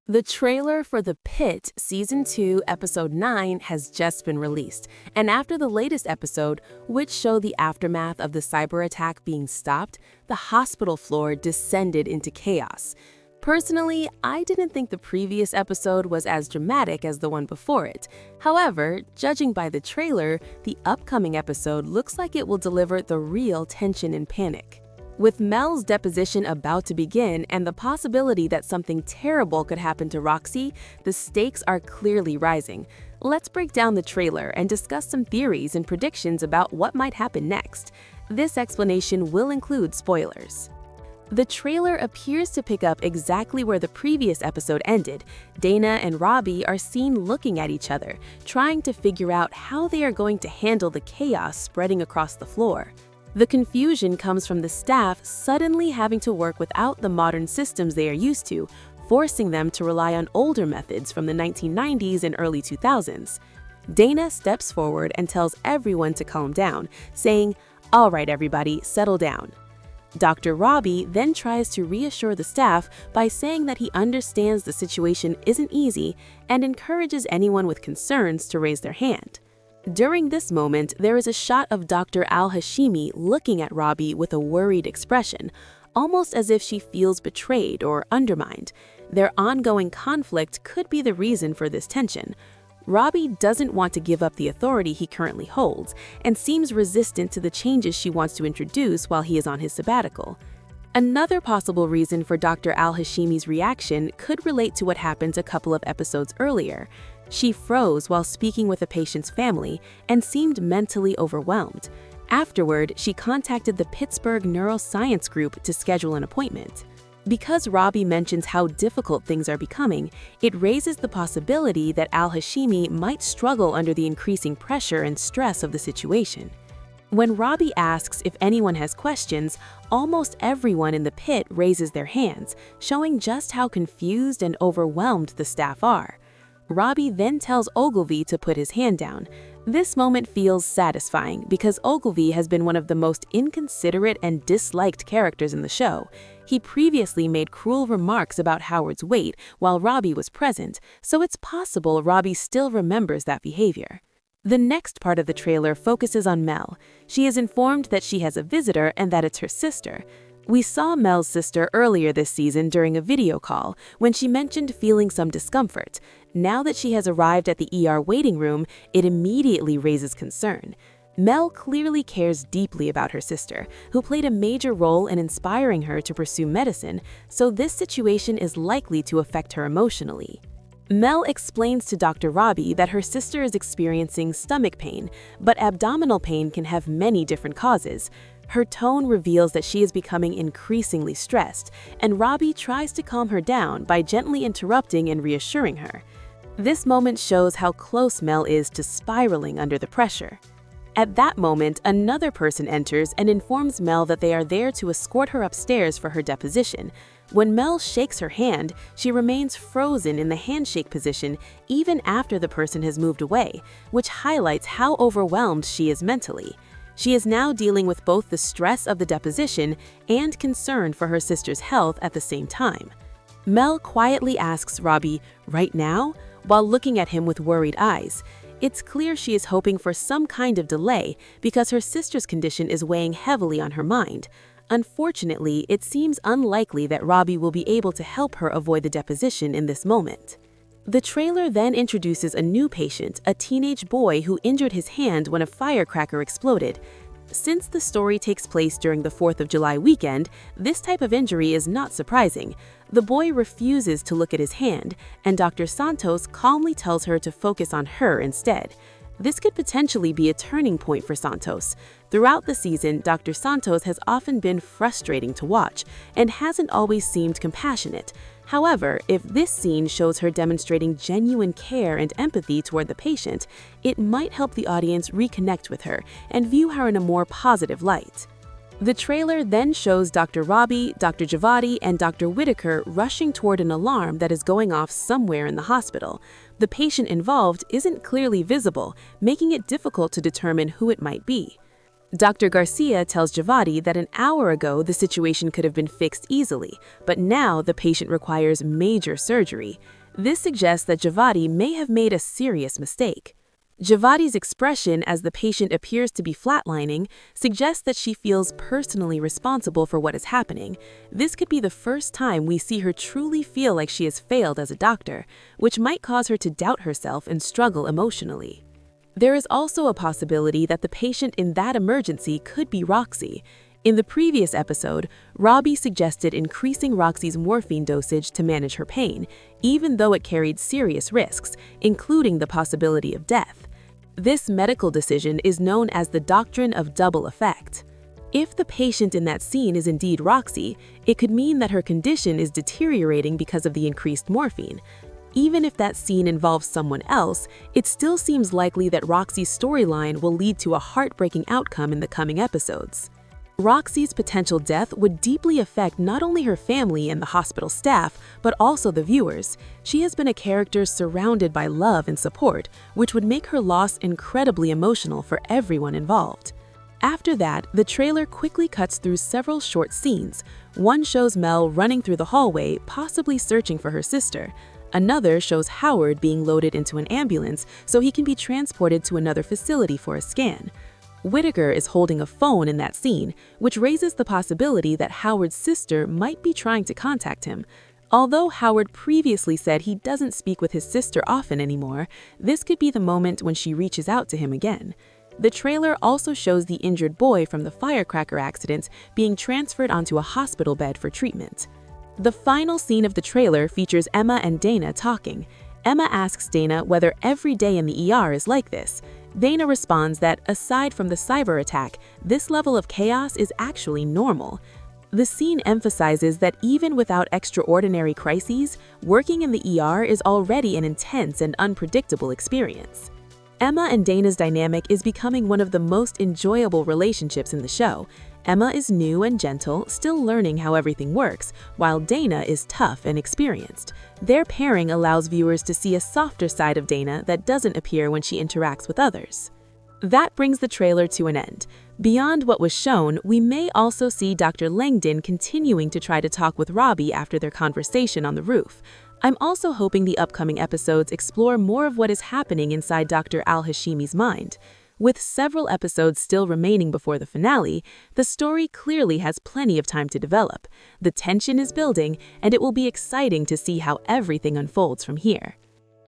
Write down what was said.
The trailer for The Pit Season 2, Episode 9 has just been released, and after the latest episode, which showed the aftermath of the cyber attack being stopped, the hospital floor descended into chaos. Personally, I didn't think the previous episode was as dramatic as the one before it. However, judging by the trailer, the upcoming episode looks like it will deliver the real tension and panic. With Mel's deposition about to begin and the possibility that something terrible could happen to Roxy, the stakes are clearly rising. Let's break down the trailer and discuss some theories and predictions about what might happen next. This explanation will include spoilers. The trailer appears to pick up exactly where the previous episode ended. Dana and Robbie are seen looking at each other, trying to figure out how they are going to handle the chaos spreading across the floor. The confusion comes from the staff suddenly having to work without the modern systems they are used to, forcing them to rely on older methods from the 1990s and early 2000s. Dana steps forward and tells everyone to calm down, saying, "All right, everybody, settle down." Dr. Robbie then tries to reassure the staff by saying that he understands the situation isn't easy and encourages anyone with concerns to raise their hand. During this moment, there is a shot of Dr. Al-Hashimi looking at Robbie with a worried expression, almost as if she feels betrayed or undermined. Their ongoing conflict could be the reason for this tension. Robbie doesn't want to give up the authority he currently holds and seems resistant to the changes she wants to introduce while he is on his sabbatical. Another possible reason for Dr. Al-Hashimi's reaction could relate to what happened a couple of episodes earlier. She froze while speaking with a patient's family and seemed mentally overwhelmed. Afterward, she contacted the Pittsburgh Neuroscience Group to schedule an appointment. Because Robbie mentions how difficult things are becoming, it raises the possibility that Al-Hashimi might struggle under the increasing pressure and stress of the situation. When Robbie asks if anyone has questions, almost everyone in the pit raises their hands, showing just how confused and overwhelmed the staff are. Robbie then tells Ogilvy to put his hand down. This moment feels satisfying because Ogilvy has been one of the most inconsiderate and disliked characters in the show. He previously made cruel remarks about Howard's weight while Robbie was present, so it's possible Robbie still remembers that behavior. The next part of the trailer focuses on Mel. She is informed that she has a visitor and that it's her sister. We saw Mel's sister earlier this season during a video call when she mentioned feeling some discomfort. Now that she has arrived at the ER waiting room, it immediately raises concern. Mel clearly cares deeply about her sister, who played a major role in inspiring her to pursue medicine, so this situation is likely to affect her emotionally. Mel explains to Dr. Robbie that her sister is experiencing stomach pain, but abdominal pain can have many different causes. Her tone reveals that she is becoming increasingly stressed, and Robbie tries to calm her down by gently interrupting and reassuring her. This moment shows how close Mel is to spiraling under the pressure. At that moment, another person enters and informs Mel that they are there to escort her upstairs for her deposition. When Mel shakes her hand, she remains frozen in the handshake position even after the person has moved away, which highlights how overwhelmed she is mentally. She is now dealing with both the stress of the deposition and concern for her sister's health at the same time. Mel quietly asks Robbie, "Right now?" while looking at him with worried eyes. It's clear she is hoping for some kind of delay because her sister's condition is weighing heavily on her mind. Unfortunately, it seems unlikely that Robbie will be able to help her avoid the deposition in this moment. The trailer then introduces a new patient, a teenage boy who injured his hand when a firecracker exploded. Since the story takes place during the 4th of July weekend, this type of injury is not surprising. The boy refuses to look at his hand, and Dr. Santos calmly tells her to focus on her instead. This could potentially be a turning point for Santos. Throughout the season, Dr. Santos has often been frustrating to watch and hasn't always seemed compassionate. However, if this scene shows her demonstrating genuine care and empathy toward the patient, it might help the audience reconnect with her and view her in a more positive light. The trailer then shows Dr. Robbie, Dr. Javadi, and Dr. Whitaker rushing toward an alarm that is going off somewhere in the hospital. The patient involved isn't clearly visible, making it difficult to determine who it might be. Dr. Garcia tells Javadi that an hour ago the situation could have been fixed easily, but now the patient requires major surgery. This suggests that Javadi may have made a serious mistake. Javadi's expression as the patient appears to be flatlining suggests that she feels personally responsible for what is happening. This could be the first time we see her truly feel like she has failed as a doctor, which might cause her to doubt herself and struggle emotionally. There is also a possibility that the patient in that emergency could be Roxy. In the previous episode, Robbie suggested increasing Roxy's morphine dosage to manage her pain, even though it carried serious risks, including the possibility of death. This medical decision is known as the doctrine of double effect. If the patient in that scene is indeed Roxy, it could mean that her condition is deteriorating because of the increased morphine. Even if that scene involves someone else, it still seems likely that Roxy's storyline will lead to a heartbreaking outcome in the coming episodes. Roxy's potential death would deeply affect not only her family and the hospital staff, but also the viewers. She has been a character surrounded by love and support, which would make her loss incredibly emotional for everyone involved. After that, the trailer quickly cuts through several short scenes. One shows Mel running through the hallway, possibly searching for her sister. Another shows Howard being loaded into an ambulance so he can be transported to another facility for a scan. Whitaker is holding a phone in that scene, which raises the possibility that Howard's sister might be trying to contact him. Although Howard previously said he doesn't speak with his sister often anymore, this could be the moment when she reaches out to him again. The trailer also shows the injured boy from the firecracker accident being transferred onto a hospital bed for treatment. The final scene of the trailer features Emma and Dana talking. Emma asks Dana whether every day in the ER is like this. Dana responds that, aside from the cyber attack, this level of chaos is actually normal. The scene emphasizes that even without extraordinary crises, working in the ER is already an intense and unpredictable experience. Emma and Dana's dynamic is becoming one of the most enjoyable relationships in the show. Emma is new and gentle, still learning how everything works, while Dana is tough and experienced. Their pairing allows viewers to see a softer side of Dana that doesn't appear when she interacts with others. That brings the trailer to an end. Beyond what was shown, we may also see Dr. Langdon continuing to try to talk with Robbie after their conversation on the roof. I'm also hoping the upcoming episodes explore more of what is happening inside Dr. Al-Hashimi's mind. With several episodes still remaining before the finale, the story clearly has plenty of time to develop. The tension is building, and it will be exciting to see how everything unfolds from here.